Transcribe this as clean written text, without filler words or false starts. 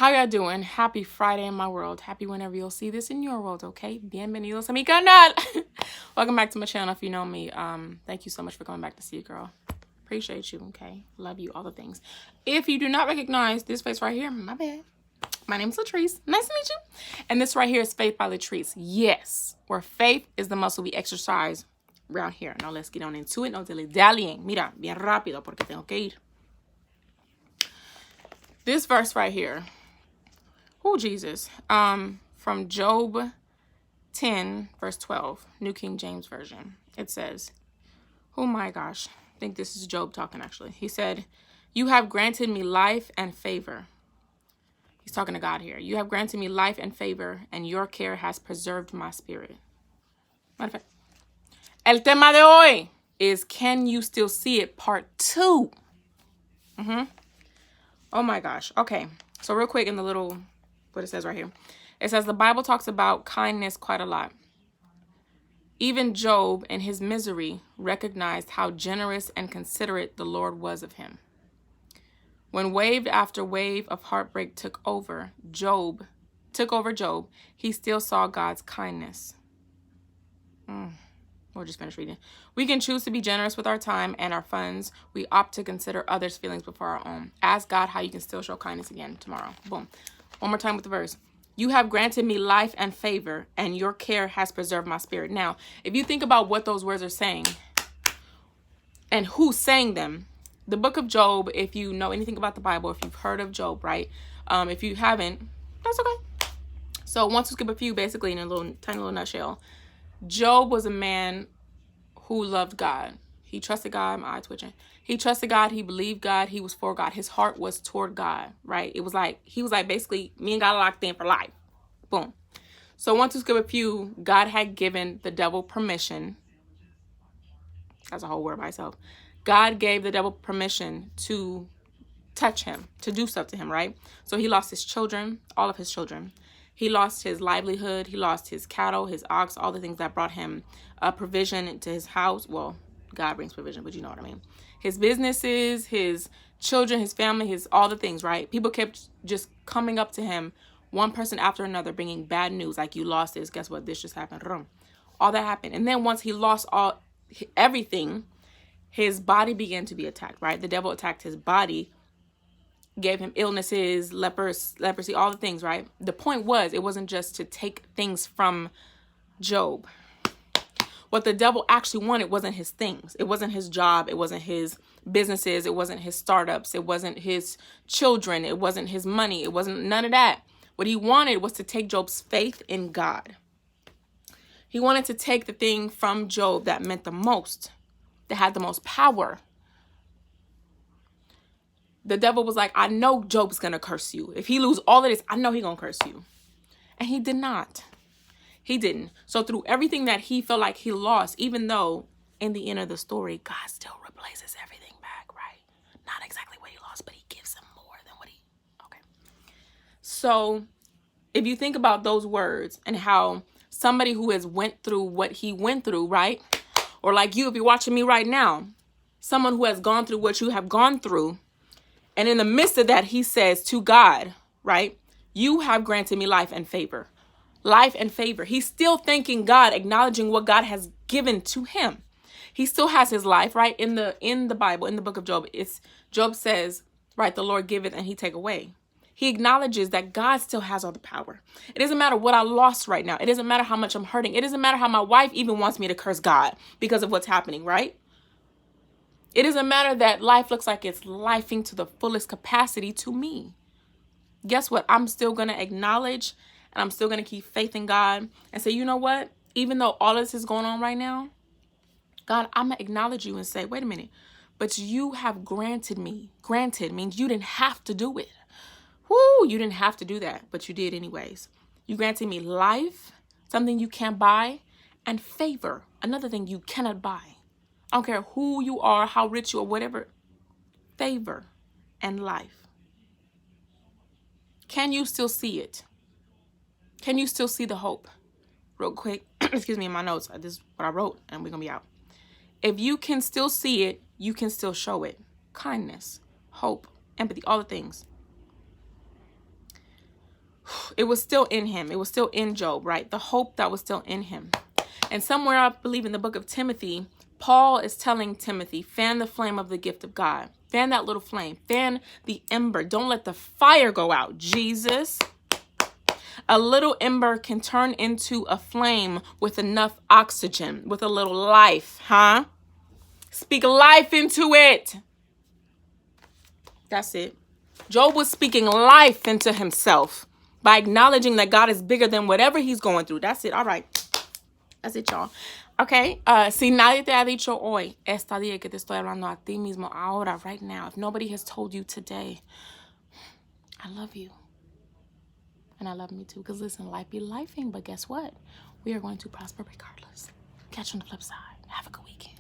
How y'all doing? Happy Friday in my world. Happy whenever you'll see this in your world, okay? Bienvenidos a mi canal. Welcome back to my channel. If you know me, thank you so much for coming back to see it, girl. Appreciate you, okay? Love you, all the things. If you do not recognize this face right here, my bad. My name is Latrice. Nice to meet you. And this right here is Faith by Latrice. Yes, where faith is the muscle we exercise around here. Now let's get on into it. No dilly-dallying. Mira, bien rápido porque tengo que ir. This verse right here. Oh, Jesus. From Job 10, verse 12, New King James Version. It says, oh my gosh. I think this is Job talking, actually. He said, you have granted me life and favor. He's talking to God here. You have granted me life and favor, and your care has preserved my spirit. Matter of fact, el tema de hoy is, can you still see it? Part 2. Oh my gosh. Okay. So real quick in the little, what it says right here. It says the Bible talks about kindness quite a lot. Even Job, in his misery, recognized how generous and considerate the Lord was of him. When wave after wave of heartbreak took over Job, he still saw God's kindness. We'll just finish reading. We can choose to be generous with our time and our funds. We opt to consider others' feelings before our own. Ask God how you can still show kindness again tomorrow. Boom. One more time with the verse. You have granted me life and favor, and your care has preserved my spirit. Now, if you think about what those words are saying and who's saying them, the book of Job, if you know anything about the Bible, if you've heard of Job, right? If you haven't, that's okay. So once we skip a few, basically in a little tiny little nutshell, Job was a man who loved God. He trusted God. My eye twitching. He trusted God. He believed God. He was for God. His heart was toward God, right? It was like, he was like basically me and God locked in for life. Boom. So once we skip a few, God had given the devil permission. That's a whole word by itself. God gave the devil permission to touch him, to do stuff to him, right? So he lost his children, all of his children. He lost his livelihood. He lost his cattle, his ox, all the things that brought him provision into his house. Well, God brings provision, but you know what I mean. His businesses, his children, his family, his all the things, right? People kept just coming up to him, one person after another, bringing bad news, like you lost this. Guess what? This just happened. All that happened. And then once he lost everything, his body began to be attacked, right? The devil attacked his body, gave him illnesses, leprosy, all the things, right? The point was, it wasn't just to take things from Job. What the devil actually wanted wasn't his things. It wasn't his job. It wasn't his businesses. It wasn't his startups. It wasn't his children. It wasn't his money. It wasn't none of that. What he wanted was to take Job's faith in God. He wanted to take the thing from Job that meant the most, that had the most power. The devil was like, I know Job's going to curse you. If he lose all of this, I know he's going to curse you. And he did not. He didn't. So through everything that he felt like he lost, even though in the end of the story, God still replaces everything back, right? Not exactly what he lost, but he gives him more than what he... Okay. So if you think about those words and how somebody who has went through what he went through, right? Or like you, if you're watching me right now, someone who has gone through what you have gone through, and in the midst of that, he says to God, right? You have granted me life and favor. Life and favor. He's still thanking God, acknowledging what God has given to him. He still has his life, right? In the Bible, in the book of Job, Job says, right, the Lord giveth and he take away. He acknowledges that God still has all the power. It doesn't matter what I lost right now. It doesn't matter how much I'm hurting. It doesn't matter how my wife even wants me to curse God because of what's happening, right? It doesn't matter that life looks like it's lifing to the fullest capacity to me. Guess what? I'm still going to acknowledge and I'm still going to keep faith in God and say, you know what? Even though all this is going on right now, God, I'm going to acknowledge you and say, wait a minute, but you have granted me. Granted means you didn't have to do it. Whoo, you didn't have to do that, but you did anyways. You granted me life, something you can't buy, and favor, another thing you cannot buy. I don't care who you are, how rich you are, whatever. Favor and life. Can you still see it? Can you still see the hope? Real quick, excuse me, in my notes, this is what I wrote, and we're going to be out. If you can still see it, you can still show it. Kindness, hope, empathy, all the things. it was still in him. It was still in Job, right? The hope that was still in him. And somewhere, I believe in the book of Timothy, Paul is telling Timothy, fan the flame of the gift of God. Fan that little flame. Fan the ember. Don't let the fire go out. Jesus. A little ember can turn into a flame with enough oxygen, with a little life, huh? Speak life into it. That's it. Job was speaking life into himself by acknowledging that God is bigger than whatever he's going through. That's it. All right. That's it, y'all. Okay. Si nadie te ha dicho hoy, esta día que te estoy hablando a ti mismo ahora, right now. If nobody has told you today, I love you. And I love me too. Because listen, life be lifing. But guess what? We are going to prosper regardless. Catch you on the flip side. Have a good weekend.